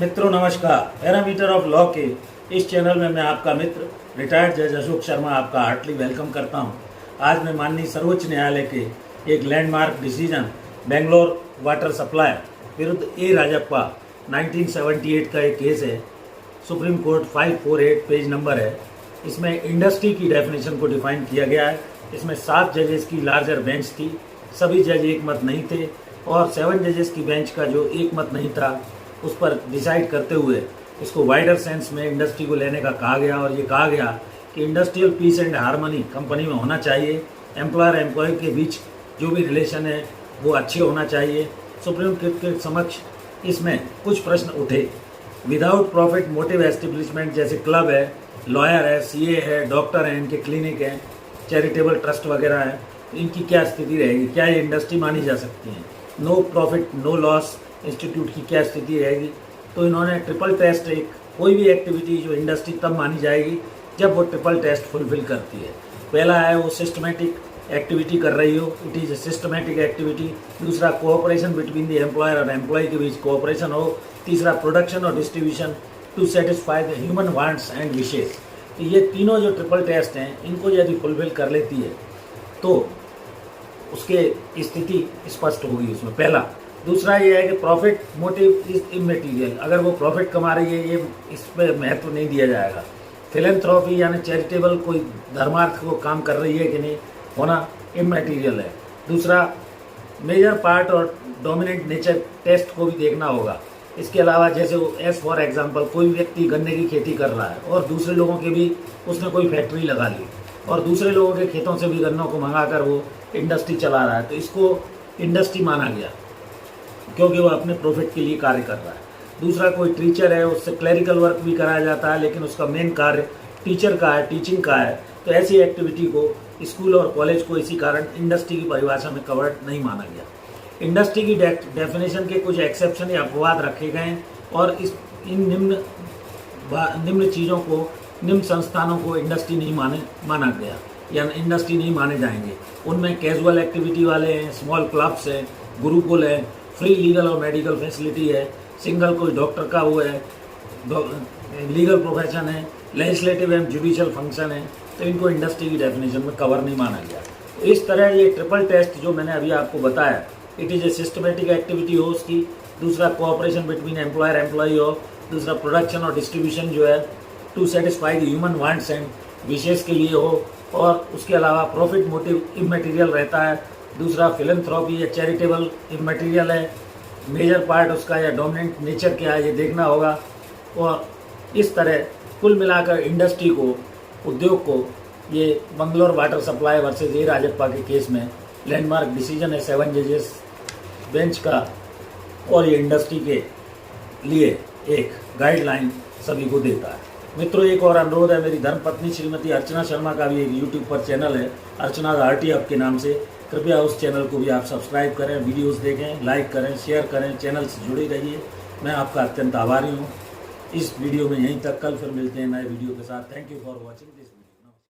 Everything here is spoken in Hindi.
मित्रों नमस्कार। पैरामीटर ऑफ लॉ के इस चैनल में मैं आपका मित्र रिटायर्ड जज अशोक शर्मा आपका हार्टली वेलकम करता हूं। आज मैं माननीय सर्वोच्च न्यायालय के एक landmark decision Bangalore water supply विरुद्ध ए राजप्पा 1978 का एक केस है। सुप्रीम कोर्ट 548 पेज नंबर है। इसमें इंडस्ट्री की डेफिनेशन को डिफाइन किया गया है। इसमें 7 जजेस की लार्जर बेंच थी। सभी जज एक मत नहीं थे और 7 जजेस की बेंच का जो एक मत नहीं था उस पर डिसाइड करते हुए इसको वाइडर सेंस में इंडस्ट्री को लेने का कहा गया और ये कहा गया कि industrial peace and harmony company में होना चाहिए। एम्प्लॉयर एम्प्लॉय के बीच जो भी रिलेशन है वो अच्छे होना चाहिए। सुप्रीम कोर्ट के समक्ष इसमें कुछ प्रश्न उठे। विदाउट प्रॉफिट मोटिव एस्टेब्लिशमेंट जैसे क्लब है, लॉयर है, सीए है, डॉक्टर हैं, इनके क्लिनिक हैं, चैरिटेबल ट्रस्ट वगैरह है, इनकी क्या स्थिति रहेगी? क्या ये इंडस्ट्री मानी जा सकती है? No profit no loss institute की क्या स्थिति रहेगी? तो इन्होंने ट्रिपल टेस्ट, एक कोई भी एक्टिविटी जो इंडस्ट्री तब मानी जाएगी जब वो ट्रिपल टेस्ट फुलफिल करती है। पहला है वो सिस्टमेटिक एक्टिविटी कर रही हो, it is a systematic activity. दूसरा कोऑपरेशन बिटवीन द एम्प्लॉयर और एम्प्लॉय के बीच कोऑपरेशन हो। तीसरा प्रोडक्शन और distribution to satisfy the human wants and wishes. तो ये तीनों जो ट्रिपल टेस्ट हैं इनको यदि फुलफिल कर लेती है तो उसके स्थिति स्पष्ट होगी उसमें। पहला। दूसरा ये है कि प्रॉफिट मोटिव इज इमेटीरियल। अगर वो प्रॉफिट कमा रही है ये इस पर महत्व नहीं दिया जाएगा। फिलेंथ्रॉपी यानी चैरिटेबल कोई धर्मार्थ को काम कर रही है कि नहीं, होना इमेटीरियल है। दूसरा, मेजर पार्ट और डोमिनेंट नेचर टेस्ट को भी देखना होगा। इसके अलावा जैसे एज फॉर एग्जांपल कोई व्यक्ति गन्ने की खेती कर रहा है और दूसरे लोगों के भी उसने कोई फैक्ट्री लगा ली और दूसरे लोगों के खेतों से भी गन्नों को मंगाकर वो इंडस्ट्री चला रहा है, तो इसको इंडस्ट्री माना गया क्योंकि वो अपने प्रॉफिट के लिए कार्य कर रहा है। दूसरा, कोई टीचर है, उससे क्लरिकल वर्क भी कराया जाता है लेकिन उसका मेन कार्य टीचर का है, टीचिंग का है, तो ऐसी एक्टिविटी को स्कूल और कॉलेज को इसी कारण इंडस्ट्री की परिभाषा में कवर्ड नहीं माना गया। इंडस्ट्री की डेफिनेशन के कुछ एक्सेप्शन या अपवाद रखे गए और इन निम्न चीज़ों को, निम्न संस्थानों को इंडस्ट्री नहीं माना गया या इंडस्ट्री नहीं माने जाएंगे। उनमें कैजुअल एक्टिविटी वाले हैं, स्मॉल क्लब्स हैं, गुरुकुल है, फ्री लीगल और मेडिकल फैसिलिटी है, सिंगल कोई डॉक्टर का वो है, लीगल प्रोफेशन है, लेजिस्लेटिव एंड जुडिशियल फंक्शन है, तो इनको इंडस्ट्री की डेफिनेशन में कवर नहीं माना गया। तो इस तरह ये ट्रिपल टेस्ट जो मैंने अभी आपको बताया, it is a systematic activity हो उसकी। दूसरा, कोऑपरेशन बिटवीन एम्प्लॉयर एम्प्लॉई हो। दूसरा, प्रोडक्शन और डिस्ट्रीब्यूशन जो है to satisfy the human wants and विशेष के लिए हो। और उसके अलावा प्रॉफिट मोटिव इमेटीरियल रहता है। दूसरा, फिलेंथ्रॉपी या चैरिटेबल इमेटीरियल है। मेजर पार्ट उसका या डोमिनेंट नेचर क्या है ये देखना होगा। और इस तरह कुल मिलाकर इंडस्ट्री को, उद्योग को, ये Bangalore water supply versus A Rajappa के केस में लैंडमार्क डिसीजन है 7 जजेस बेंच का और ये इंडस्ट्री के लिए एक गाइडलाइन सभी को देता है। मित्रों, एक और अनुरोध है, मेरी धर्मपत्नी श्रीमती अर्चना शर्मा का भी एक यूट्यूब पर चैनल है, अर्चना आरटी हब के नाम से। कृपया उस चैनल को भी आप सब्सक्राइब करें, वीडियोस देखें, लाइक करें, शेयर करें, चैनल से जुड़े रहिए। मैं आपका अत्यंत आभारी हूँ। इस वीडियो में यहीं तक, कल फिर मिलते हैं नए वीडियो के साथ। Thank you for watching.